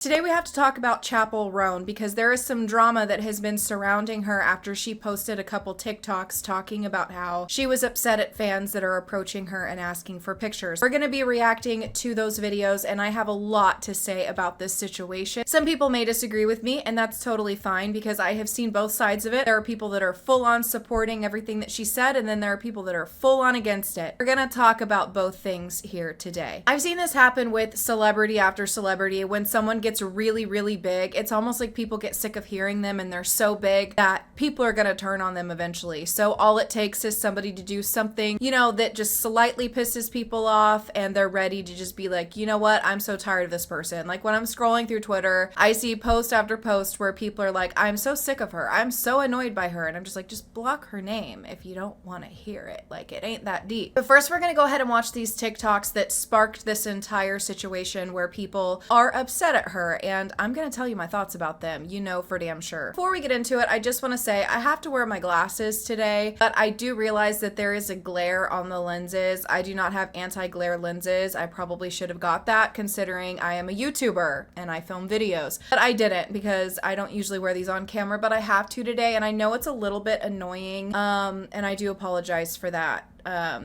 Today we have to talk about Chappell Roan because there is some drama that has been surrounding her after she posted a couple TikToks talking about how she was upset at fans that are approaching her and asking for pictures. We're going to be reacting to those videos and I have a lot to say about this situation. Some people may disagree with me and that's totally fine because I have seen both sides of it. There are people that are full on supporting everything that she said and then there are people that are full on against it. We're going to talk about both things here today. I've seen this happen with celebrity after celebrity. When someone gets really, really big, it's almost like people get sick of hearing them and they're so big that people are going to turn on them eventually. So all it takes is somebody to do something, that just slightly pisses people off and they're ready to just be like, you know what, I'm so tired of this person. Like when I'm scrolling through Twitter, I see post after post where people are like, I'm so sick of her. I'm so annoyed by her. And I'm just like, just block her name if you don't want to hear it. Like it ain't that deep. But first we're going to go ahead and watch these TikToks that sparked this entire situation where people are upset at her. And I'm going to tell you my thoughts about them, for damn sure. Before we get into it, I just want to say I have to wear my glasses today, but I do realize that there is a glare on the lenses. I do not have anti-glare lenses. I probably should have got that considering I am a YouTuber and I film videos, but I didn't because I don't usually wear these on camera, but I have to today. And I know it's a little bit annoying. And I do apologize for that.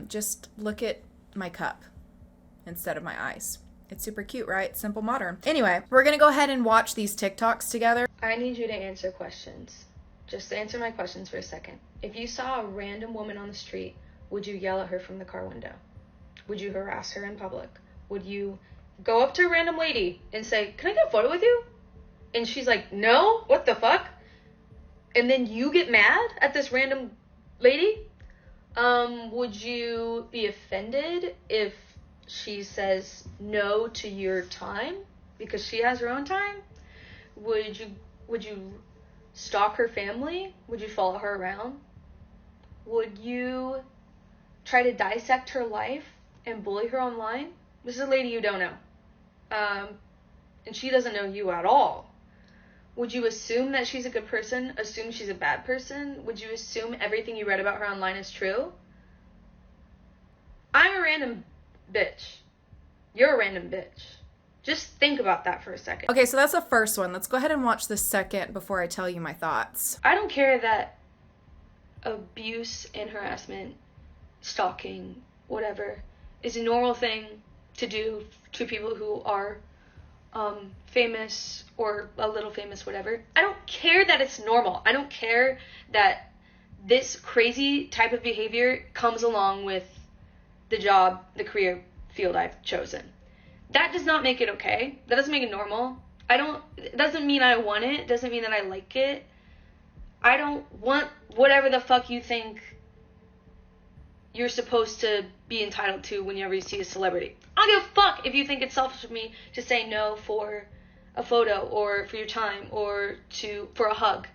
Just look at my cup instead of my eyes. It's super cute, right? Simple modern. Anyway, we're gonna go ahead and watch these TikToks together. I need you to answer questions. Just answer my questions for a second. If you saw a random woman on the street, would you yell at her from the car window? Would you harass her in public? Would you go up to a random lady and say, "Can I get a photo with you?" And she's like, "No, what the fuck?" And then you get mad at this random lady? Would you be offended if she says no to your time because she has her own time? Would you stalk her family? Would you follow her around? Would you try to dissect her life and bully her online? This is a lady you don't know. And she doesn't know you at all. Would you assume that she's a good person? Assume she's a bad person? Would you assume everything you read about her online is true? I'm a random bitch. You're a random bitch. Just think about that for a second. Okay, so that's the first one. Let's go ahead and watch the second before I tell you my thoughts. I don't care that abuse and harassment, stalking, whatever, is a normal thing to do to people who are famous or a little famous, whatever. I don't care that it's normal. I don't care that this crazy type of behavior comes along with the job, the career field I've chosen. That does not make it okay. That doesn't make it normal. It doesn't mean I want it. It doesn't mean that I like it. I don't want whatever the fuck you think you're supposed to be entitled to whenever you see a celebrity. I don't give a fuck if you think it's selfish of me to say no for a photo or for your time or for a hug.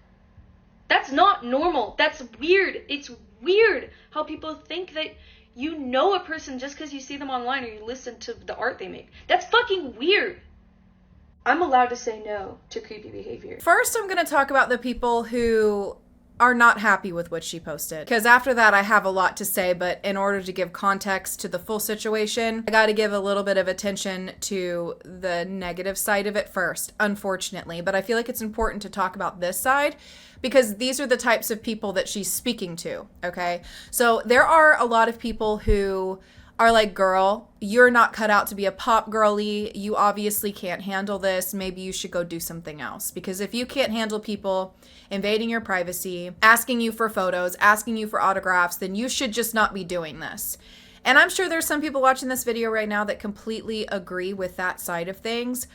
That's not normal. That's weird. It's weird how people think that you know a person just because you see them online or you listen to the art they make. That's fucking weird. I'm allowed to say no to creepy behavior. First, I'm going to talk about the people who are not happy with what she posted. Because after that, I have a lot to say, but in order to give context to the full situation, I got to give a little bit of attention to the negative side of it first, unfortunately. But I feel like it's important to talk about this side because these are the types of people that she's speaking to, okay? So there are a lot of people who are like, girl, you're not cut out to be a pop girly. You obviously can't handle this. Maybe you should go do something else. Because if you can't handle people invading your privacy, asking you for photos, asking you for autographs, then you should just not be doing this. And I'm sure there's some people watching this video right now that completely agree with that side of things.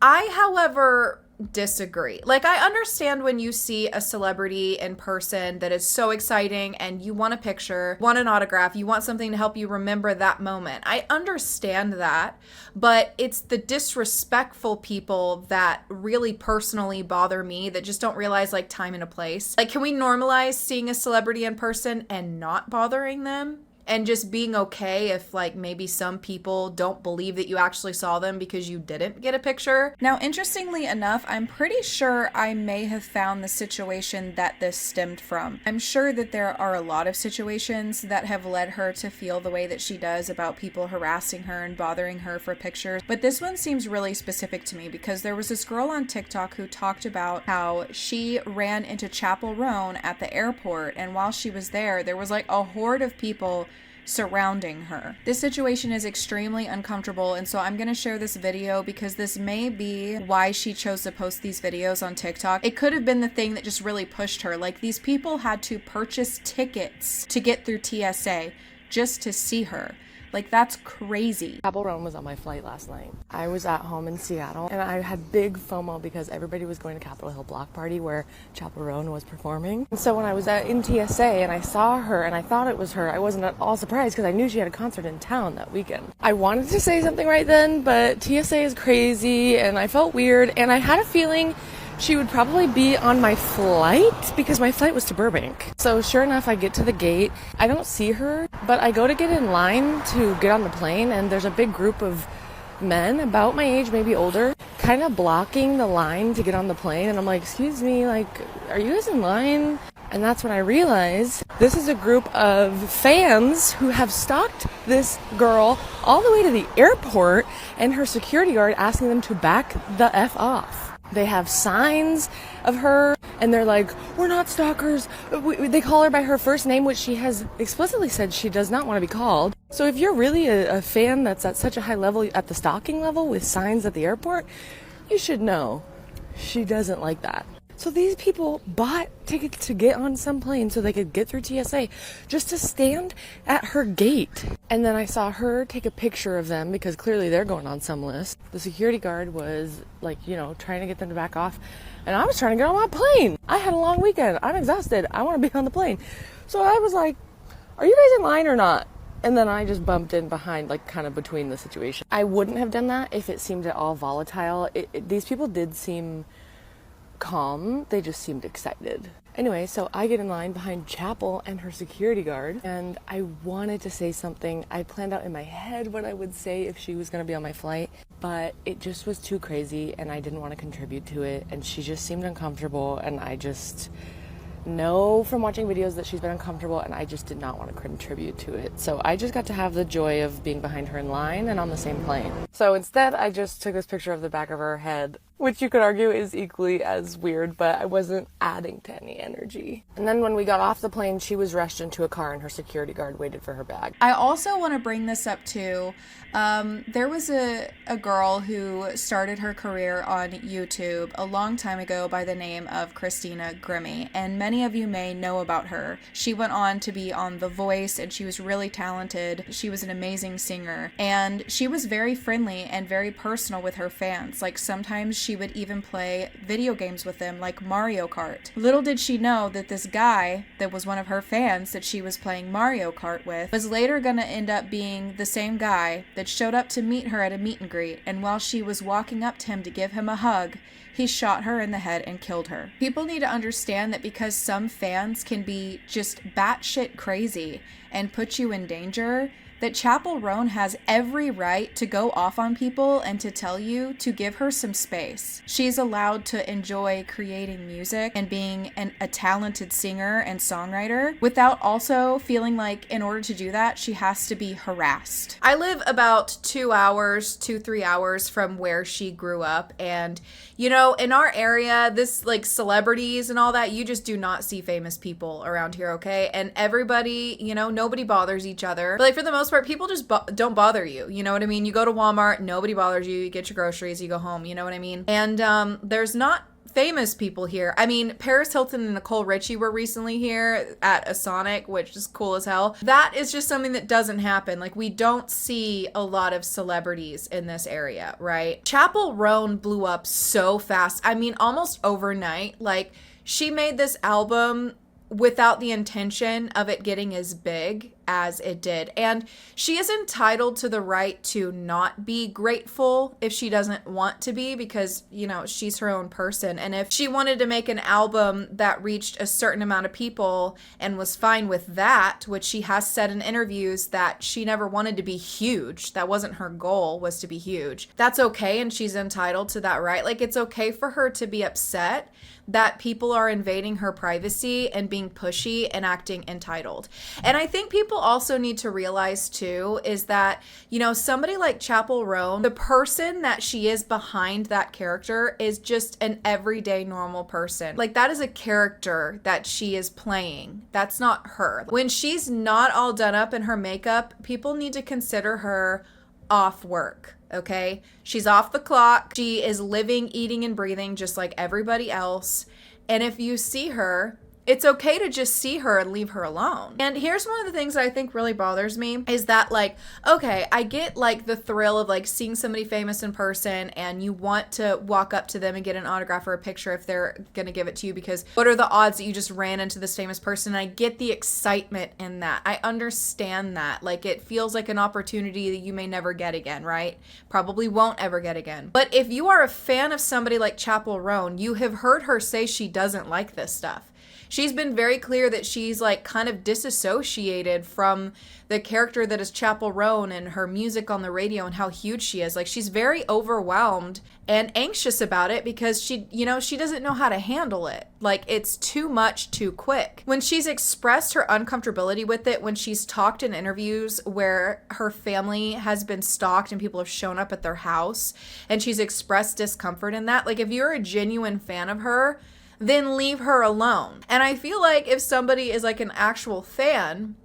I, however, disagree. Like, I understand when you see a celebrity in person that is so exciting and you want a picture, want an autograph, you want something to help you remember that moment. I understand that, but it's the disrespectful people that really personally bother me that just don't realize like time and a place. Like, can we normalize seeing a celebrity in person and not bothering them? and just being okay if like maybe some people don't believe that you actually saw them because you didn't get a picture. Now, interestingly enough, I'm pretty sure I may have found the situation that this stemmed from. I'm sure that there are a lot of situations that have led her to feel the way that she does about people harassing her and bothering her for pictures, but this one seems really specific to me because there was this girl on TikTok who talked about how she ran into Chappell Roan at the airport, and while she was there was like a horde of people surrounding her. This situation is extremely uncomfortable, and so I'm going to share this video because this may be why she chose to post these videos on TikTok. It could have been the thing that just really pushed her. Like, these people had to purchase tickets to get through TSA just to see her. Like, that's crazy. Chappell Roan was on my flight last night. I was at home in Seattle, and I had big FOMO because everybody was going to Capitol Hill Block Party where Chappell Roan was performing. And so when I was in TSA and I saw her and I thought it was her, I wasn't at all surprised because I knew she had a concert in town that weekend. I wanted to say something right then, but TSA is crazy and I felt weird, and I had a feeling she would probably be on my flight because my flight was to Burbank. So sure enough, I get to the gate. I don't see her, but I go to get in line to get on the plane, and there's a big group of men about my age, maybe older, kind of blocking the line to get on the plane. And I'm like, excuse me, like, are you guys in line? And that's when I realize this is a group of fans who have stalked this girl all the way to the airport, and her security guard asking them to back the F off. They have signs of her, and they're like, we're not stalkers. They call her by her first name, which she has explicitly said she does not want to be called. So if you're really a fan that's at such a high level, at the stalking level with signs at the airport, you should know she doesn't like that. So these people bought tickets to get on some plane so they could get through TSA just to stand at her gate. And then I saw her take a picture of them because clearly they're going on some list. The security guard was like, trying to get them to back off. And I was trying to get on my plane. I had a long weekend. I'm exhausted. I want to be on the plane. So I was like, are you guys in line or not? And then I just bumped in behind, like kind of between the situation. I wouldn't have done that if it seemed at all volatile. These people did seem calm. They just seemed excited. Anyway, so I get in line behind Chappell and her security guard, and I wanted to say something. I planned out in my head what I would say if she was going to be on my flight, but it just was too crazy and I didn't want to contribute to it, and she just seemed uncomfortable, and I just know from watching videos that she's been uncomfortable, and I just did not want to contribute to it. So I just got to have the joy of being behind her in line and on the same plane. So instead, I just took this picture of the back of her head, which you could argue is equally as weird, but I wasn't adding to any energy. And then when we got off the plane, she was rushed into a car and her security guard waited for her bag. I also want to bring this up too. There was a girl who started her career on YouTube a long time ago by the name of Christina Grimmie, and many of you may know about her. She went on to be on The Voice, and she was really talented. She was an amazing singer, and she was very friendly and very personal with her fans. Like, sometimes she would even play video games with them, like Mario Kart. Little did she know that this guy that was one of her fans that she was playing Mario Kart with was later going to end up being the same guy that showed up to meet her at a meet and greet, and while she was walking up to him to give him a hug, he shot her in the head and killed her. People need to understand that because some fans can be just batshit crazy and put you in danger, that Chappell Roan has every right to go off on people and to tell you to give her some space. She's allowed to enjoy creating music and being a talented singer and songwriter without also feeling like in order to do that, she has to be harassed. I live about 3 hours from where she grew up, and in our area, this like celebrities and all that, you just do not see famous people around here, okay? And everybody, nobody bothers each other. But like for the most part, people just don't bother you. You know what I mean? You go to Walmart, nobody bothers you. You get your groceries, you go home. You know what I mean? And there's not famous people here. I mean, Paris Hilton and Nicole Richie were recently here at a Sonic, which is cool as hell. That is just something that doesn't happen. Like, we don't see a lot of celebrities in this area, right? Chappell Roan blew up so fast. I mean, almost overnight. Like, she made this album without the intention of it getting as big as it did. And she is entitled to the right to not be grateful if she doesn't want to be, because, you know, she's her own person. And if she wanted to make an album that reached a certain amount of people and was fine with that, which she has said in interviews that she never wanted to be huge, that wasn't her goal, was to be huge, that's okay, and she's entitled to that right. Like, it's okay for her to be upset that people are invading her privacy and being pushy and acting entitled. And I think people also need to realize too is that, you know, somebody like Chappell Roan, the person that she is behind that character is just an everyday normal person. Like, that is a character that she is playing. That's not her. When she's not all done up in her makeup, people need to consider her off work. Okay, she's off the clock. She is living, eating, and breathing just like everybody else. And if you see her, it's okay to just see her and leave her alone. And here's one of the things that I think really bothers me is that, like, okay, I get like the thrill of like seeing somebody famous in person and you want to walk up to them and get an autograph or a picture if they're gonna give it to you, because what are the odds that you just ran into this famous person? And I get the excitement in that. I understand that. Like, it feels like an opportunity that you may never get again, right? Probably won't ever get again. But if you are a fan of somebody like Chappell Roan, you have heard her say she doesn't like this stuff. She's been very clear that she's like kind of disassociated from the character that is Chappell Roan and her music on the radio and how huge she is. Like, she's very overwhelmed and anxious about it because she, you know, she doesn't know how to handle it. Like, it's too much too quick. When she's expressed her uncomfortability with it, when she's talked in interviews where her family has been stalked and people have shown up at their house and she's expressed discomfort in that, like, if you're a genuine fan of her, then leave her alone. And I feel like if somebody is like an actual fan,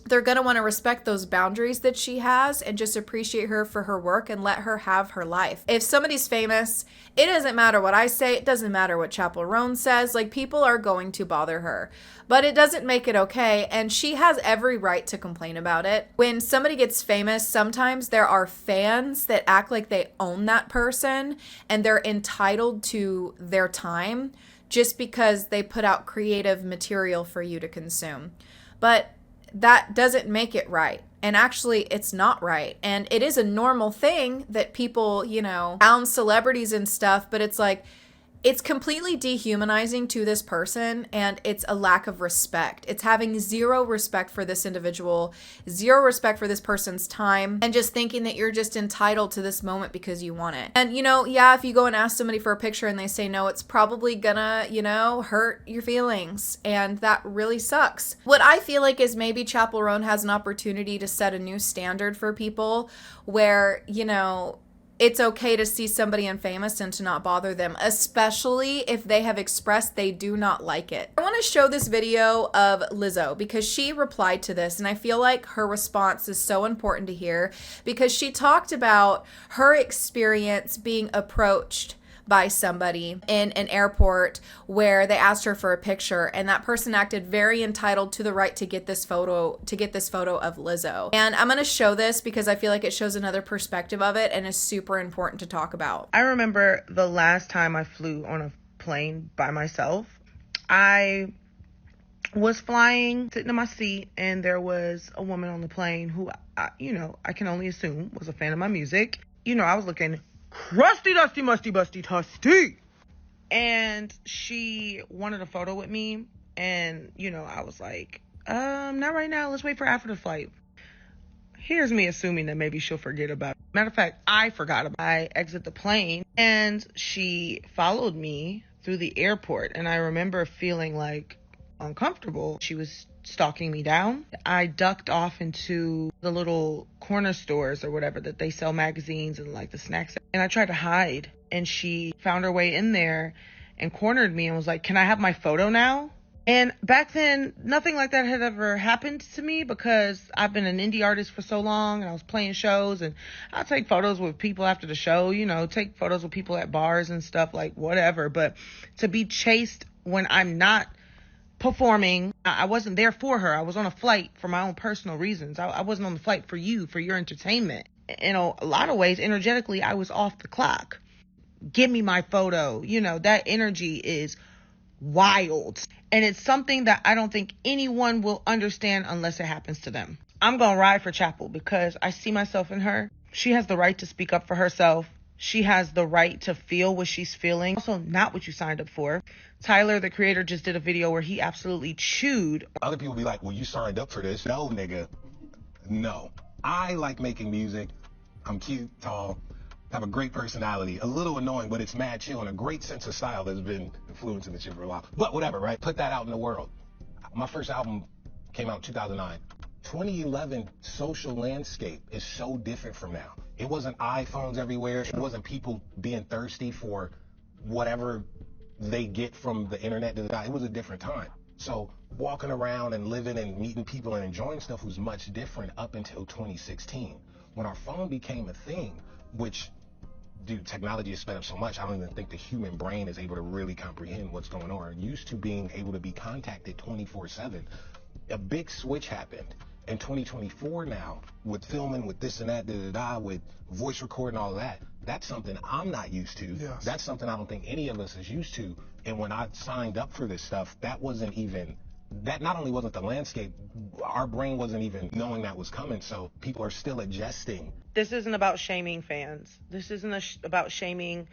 they're going to want to respect those boundaries that she has and just appreciate her for her work and let her have her life. If somebody's famous, it doesn't matter what I say. It doesn't matter what Chappell Roan says. Like, people are going to bother her, but it doesn't make it okay. And she has every right to complain about it. When somebody gets famous, sometimes there are fans that act like they own that person and they're entitled to their time just because they put out creative material for you to consume. But that doesn't make it right. And actually, it's not right. And it is a normal thing that people, you know, hound celebrities and stuff, but it's like, it's completely dehumanizing to this person, and it's a lack of respect. It's having zero respect for this individual, zero respect for this person's time, and just thinking that you're just entitled to this moment because you want it. And, you know, yeah, if you go and ask somebody for a picture and they say no, it's probably gonna, you know, hurt your feelings, and that really sucks. What I feel like is maybe Chappell Roan has an opportunity to set a new standard for people where, you know, it's okay to see somebody infamous and to not bother them, especially if they have expressed they do not like it. I want to show this video of Lizzo because she replied to this, and I feel like her response is so important to hear because she talked about her experience being approached by somebody in an airport where they asked her for a picture, and that person acted very entitled to the right to get this photo of Lizzo. And I'm going to show this because I feel like it shows another perspective of it and is super important to talk about. I remember the last time I flew on a plane by myself. I was flying, sitting in my seat, and there was a woman on the plane who, I can only assume was a fan of my music. You know, I was looking crusty, dusty, musty, busty, tusty. And she wanted a photo with me. And, you know, I was like, not right now. Let's wait for after the flight. Here's me assuming that maybe she'll forget about it. Matter of fact, I forgot about it. I exit the plane and she followed me through the airport. And I remember feeling like uncomfortable. She was stalking me down. I ducked off into the little corner stores or whatever that they sell magazines and like the snacks. And I tried to hide, and she found her way in there and cornered me and was like, "Can I have my photo now?" And back then, nothing like that had ever happened to me because I've been an indie artist for so long and I was playing shows, and I'll take photos with people after the show, you know, take photos with people at bars and stuff, like whatever. But to be chased when I'm not performing, I wasn't there for her. I was on a flight for my own personal reasons. I wasn't on the flight for you, for your entertainment. In a lot of ways, energetically, I was off the clock. Give me my photo. You know, that energy is wild. And it's something that I don't think anyone will understand unless it happens to them. I'm going to ride for Chappell because I see myself in her. She has the right to speak up for herself. She has the right to feel what she's feeling. Also, not what you signed up for. Tyler, the creator, just did a video where he absolutely chewed. Other people be like, well, you signed up for this. No, nigga. No. I like making music. I'm cute, tall, have a great personality, a little annoying, but it's mad chill and a great sense of style that's been influencing the shit for a while. But whatever, right? Put that out in the world. My first album came out in 2009. 2011 social landscape is so different from now. It wasn't iPhones everywhere. It wasn't people being thirsty for whatever they get from the internet. It was a different time. So walking around and living and meeting people and enjoying stuff was much different up until 2016. When our phone became a thing, which, dude, technology has sped up so much, I don't even think the human brain is able to really comprehend what's going on. Used to being able to be contacted 24/7. A big switch happened. In 2024 now, with filming, with this and that, with voice recording, all that, that's something I'm not used to. Yes. That's something I don't think any of us is used to. And when I signed up for this stuff, that not only wasn't the landscape, our brain wasn't even knowing that was coming. So people are still adjusting. This isn't about shaming fans. This isn't about shaming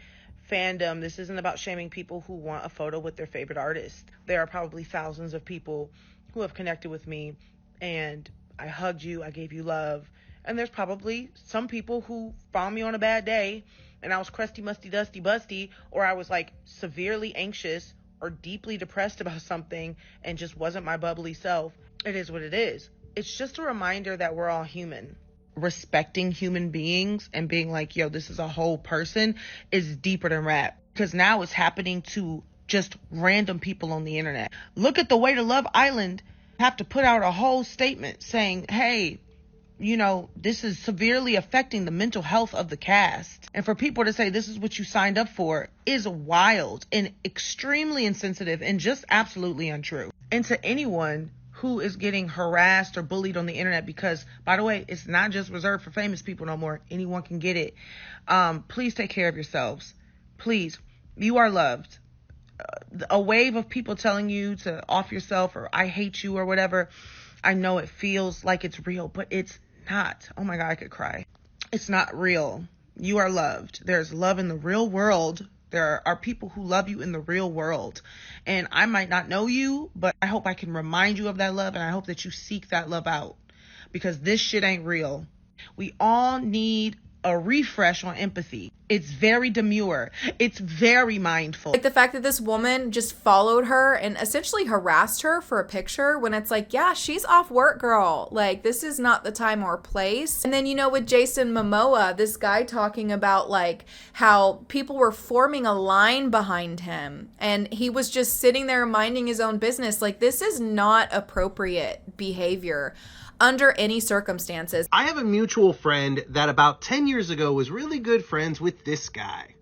fandom. This isn't about shaming people who want a photo with their favorite artist. There are probably thousands of people who have connected with me, and I hugged you, I gave you love. And there's probably some people who found me on a bad day and I was crusty, musty, dusty, busty, or I was like severely anxious or deeply depressed about something and just wasn't my bubbly self. It is what it is. It's just a reminder that we're all human. Respecting human beings and being like, yo, this is a whole person is deeper than rap. Because now it's happening to just random people on the internet. Look at the way to Love Island have to put out a whole statement saying, hey, you know, this is severely affecting the mental health of the cast. And for people to say this is what you signed up for is wild and extremely insensitive and just absolutely untrue. And to anyone who is getting harassed or bullied on the internet, because, by the way, it's not just reserved for famous people no more. Anyone can get it. Please take care of yourselves. Please. You are loved. A wave of people telling you to off yourself or I hate you or whatever, I know it feels like it's real, but it's not. Oh my God, I could cry. It's not real. You are loved. There's love in the real world. There are people who love you in the real world. And I might not know you, but I hope I can remind you of that love, and I hope that you seek that love out, because this shit ain't real. We all need a refresh on empathy. It's very demure. It's very mindful. Like the fact that this woman just followed her and essentially harassed her for a picture when it's like, yeah, she's off work, girl. Like, this is not the time or place. And then, you know, with Jason Momoa, this guy talking about like how people were forming a line behind him and he was just sitting there minding his own business. Like, this is not appropriate behavior under any circumstances. I have a mutual friend that about 10 years ago was really good friends with this guy.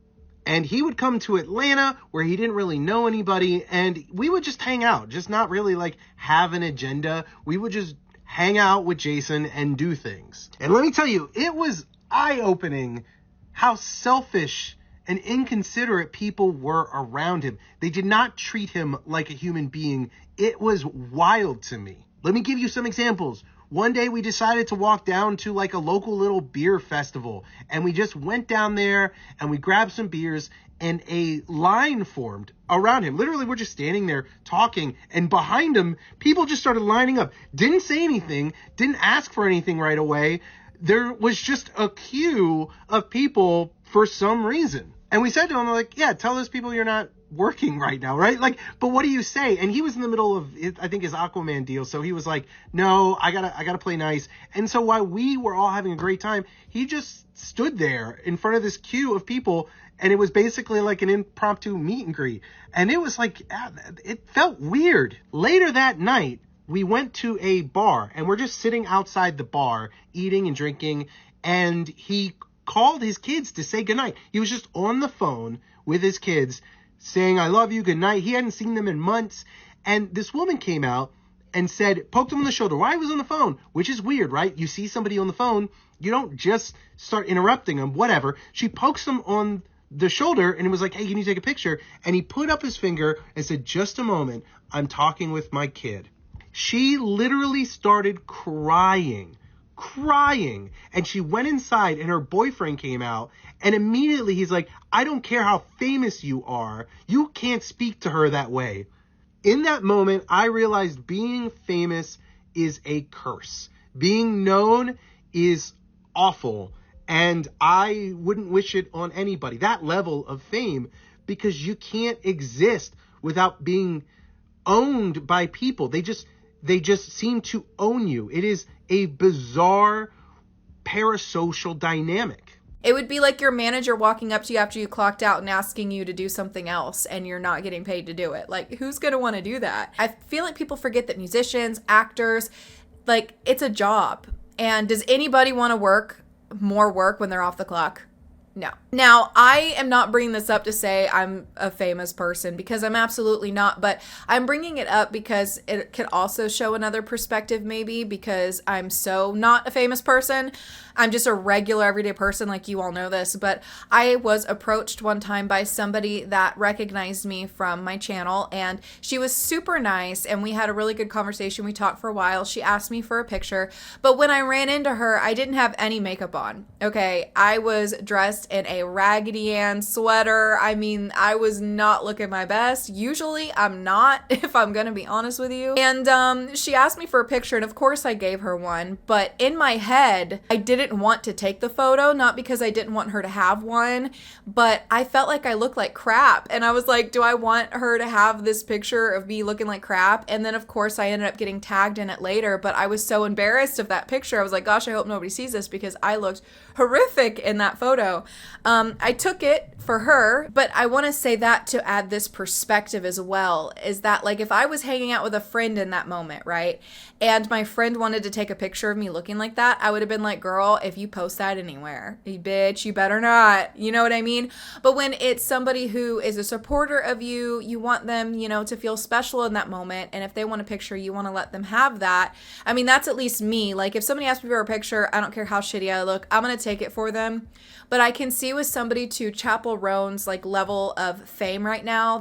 And he would come to Atlanta where he didn't really know anybody, and we would just hang out, just not really like have an agenda. We would just hang out with Jason and do things. And let me tell you, it was eye-opening how selfish and inconsiderate people were around him. They did not treat him like a human being. It was wild to me. Let me give you some examples. One day we decided to walk down to like a local little beer festival, and we just went down there and we grabbed some beers, and a line formed around him. Literally, we're just standing there talking, and behind him, people just started lining up. Didn't say anything, didn't ask for anything right away. There was just a queue of people for some reason. And we said to him, like, yeah, tell those people you're not working right now, right? Like, but what do you say? And he was in the middle of, I think, his Aquaman deal. So he was like, no, I gotta play nice. And so while we were all having a great time, he just stood there in front of this queue of people. And it was basically like an impromptu meet and greet. And it was like, it felt weird. Later that night, we went to a bar and we're just sitting outside the bar, eating and drinking. And he called his kids to say goodnight. He was just on the phone with his kids saying, I love you, good night. He hadn't seen them in months. And this woman came out and said, poked him on the shoulder while he was on the phone, which is weird, right? You see somebody on the phone, you don't just start interrupting them, whatever. She pokes him on the shoulder and was like, hey, can you take a picture? And he put up his finger and said, just a moment, I'm talking with my kid. She literally started crying. And she went inside and her boyfriend came out and immediately he's like, I don't care how famous you are. You can't speak to her that way. In that moment, I realized being famous is a curse. Being known is awful. And I wouldn't wish it on anybody, that level of fame, because you can't exist without being owned by people. They just seem to own you. It is a bizarre parasocial dynamic. It would be like your manager walking up to you after you clocked out and asking you to do something else and you're not getting paid to do it. Like, who's going to want to do that? I feel like people forget that musicians, actors, like, it's a job. And does anybody want to work more work when they're off the clock? No. Now, I am not bringing this up to say I'm a famous person, because I'm absolutely not, but I'm bringing it up because it could also show another perspective, maybe, because I'm so not a famous person. I'm just a regular everyday person, like you all know this, but I was approached one time by somebody that recognized me from my channel, and she was super nice, and we had a really good conversation. We talked for a while. She asked me for a picture, but when I ran into her, I didn't have any makeup on, okay? I was dressed in a Raggedy Ann sweater. I mean, I was not looking my best. Usually, I'm not, if I'm gonna be honest with you. And she asked me for a picture, and of course I gave her one, but in my head, I didn't want to take the photo, not because I didn't want her to have one, but I felt like I looked like crap. And I was like, do I want her to have this picture of me looking like crap? And then of course I ended up getting tagged in it later, but I was so embarrassed of that picture. I was like, gosh, I hope nobody sees this, because I looked horrific in that photo. I took it for her, but I want to say that to add this perspective as well, is that, like, if I was hanging out with a friend in that moment, right, and my friend wanted to take a picture of me looking like that, I would have been like, girl, if you post that anywhere, you bitch, you better not, you know what I mean? But when it's somebody who is a supporter of you, you want them, you know, to feel special in that moment, and if they want a picture, you want to let them have that. I mean, that's at least me. Like, if somebody asks me for a picture, I don't care how shitty I look, I'm gonna take it for them. But I can see with somebody to Chappell Roan's like level of fame right now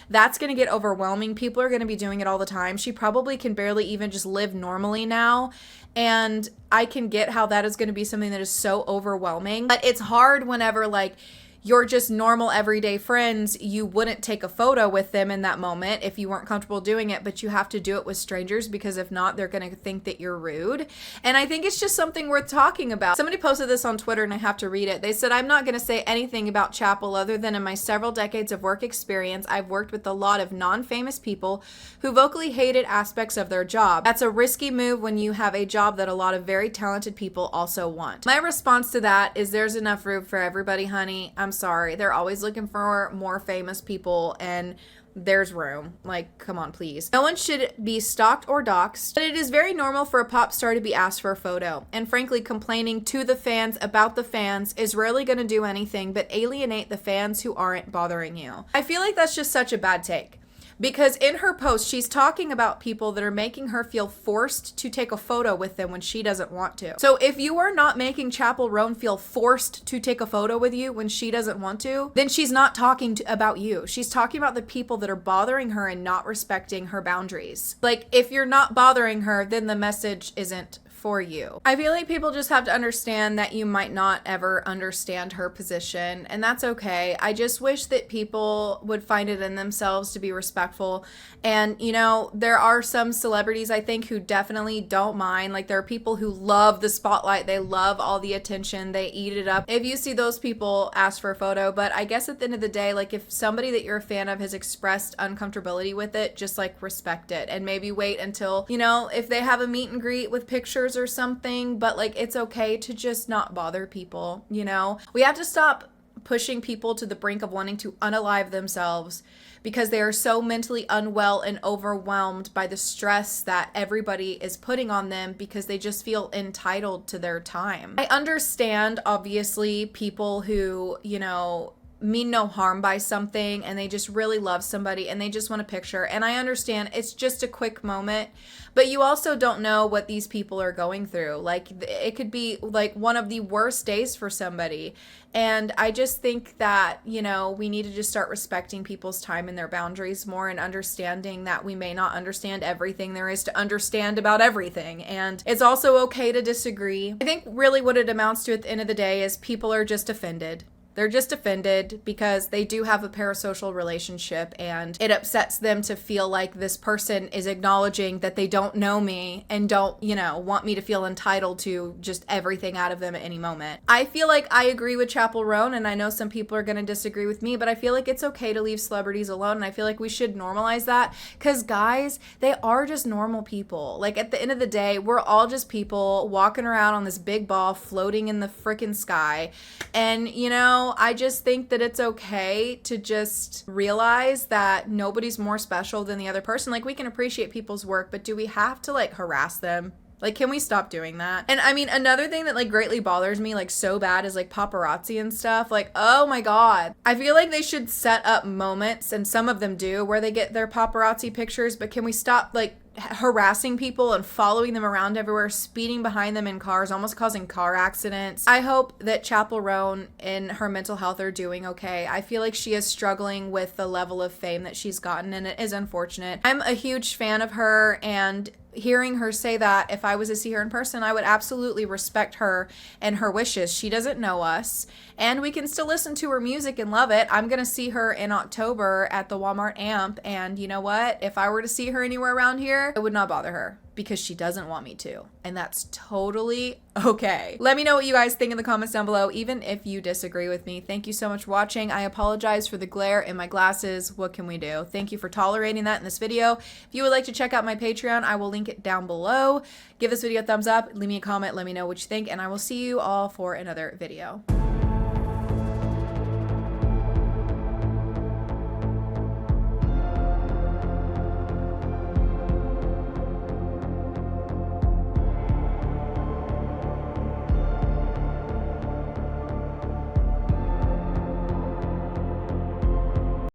that's going to get overwhelming. People are going to be doing it all the time. She probably can barely even just live normally now. And I can get how that is going to be something that is so overwhelming. But it's hard whenever, like, you're just normal everyday friends, you wouldn't take a photo with them in that moment if you weren't comfortable doing it, but you have to do it with strangers, because if not, they're going to think that you're rude. And I think it's just something worth talking about. Somebody posted this on Twitter and I have to read it. They said, I'm not going to say anything about Chappell other than in my several decades of work experience, I've worked with a lot of non-famous people who vocally hated aspects of their job. That's a risky move when you have a job that a lot of very talented people also want. My response to that is, there's enough room for everybody, honey. I'm sorry. They're always looking for more famous people, and there's room. Like, come on, please. No one should be stalked or doxxed, but it is very normal for a pop star to be asked for a photo. And frankly, complaining to the fans about the fans is rarely going to do anything but alienate the fans who aren't bothering you. I feel like that's just such a bad take. Because in her post, she's talking about people that are making her feel forced to take a photo with them when she doesn't want to. So if you are not making Chappell Roan feel forced to take a photo with you when she doesn't want to, then she's not talking about you. She's talking about the people that are bothering her and not respecting her boundaries. Like, if you're not bothering her, then the message isn't for you. I feel like people just have to understand that you might not ever understand her position, and that's okay. I just wish that people would find it in themselves to be respectful. And, you know, there are some celebrities, I think, who definitely don't mind. Like, there are people who love the spotlight. They love all the attention. They eat it up. If you see those people, ask for a photo. But I guess at the end of the day, like, if somebody that you're a fan of has expressed uncomfortability with it, just, like, respect it. And maybe wait until, you know, if they have a meet and greet with pictures or something, but, like, it's okay to just not bother people, you know? We have to stop pushing people to the brink of wanting to unalive themselves because they are so mentally unwell and overwhelmed by the stress that everybody is putting on them because they just feel entitled to their time. I understand, obviously, people who, you know, mean no harm by something and they just really love somebody and they just want a picture. And I understand it's just a quick moment, but you also don't know what these people are going through. Like, it could be like one of the worst days for somebody. And I just think that, you know, we need to just start respecting people's time and their boundaries more, and understanding that we may not understand everything there is to understand about everything. And it's also okay to disagree. I think really what it amounts to at the end of the day is people are just offended. They're just offended because they do have a parasocial relationship, and it upsets them to feel like this person is acknowledging that they don't know me and don't, you know, want me to feel entitled to just everything out of them at any moment. I feel like I agree with Chappell Roan, and I know some people are going to disagree with me, but I feel like it's okay to leave celebrities alone, and I feel like we should normalize that, because guys, they are just normal people. Like, at the end of the day, we're all just people walking around on this big ball floating in the freaking sky. And, you know, I just think that it's okay to just realize that nobody's more special than the other person. Like, we can appreciate people's work, but do we have to like harass them? Like, can we stop doing that? And I mean, another thing that like greatly bothers me like so bad is like paparazzi and stuff. Like, oh my God. I feel like they should set up moments, and some of them do, where they get their paparazzi pictures, but can we stop like harassing people and following them around everywhere, speeding behind them in cars, almost causing car accidents? I hope that Chappell Roan and her mental health are doing okay. I feel like she is struggling with the level of fame that she's gotten, and it is unfortunate. I'm a huge fan of her, and hearing her say that, if I was to see her in person, I would absolutely respect her and her wishes. She doesn't know us, and we can still listen to her music and love it. I'm going to see her in October at the Walmart Amp, and you know what? If I were to see her anywhere around here, it would not bother her, because she doesn't want me to, and that's totally okay. Let me know what you guys think in the comments down below, even if you disagree with me. Thank you so much for watching. I apologize for the glare in my glasses. What can we do? Thank you for tolerating that in this video. If you would like to check out my Patreon, I will link it down below. Give this video a thumbs up, leave me a comment, let me know what you think, and I will see you all for another video.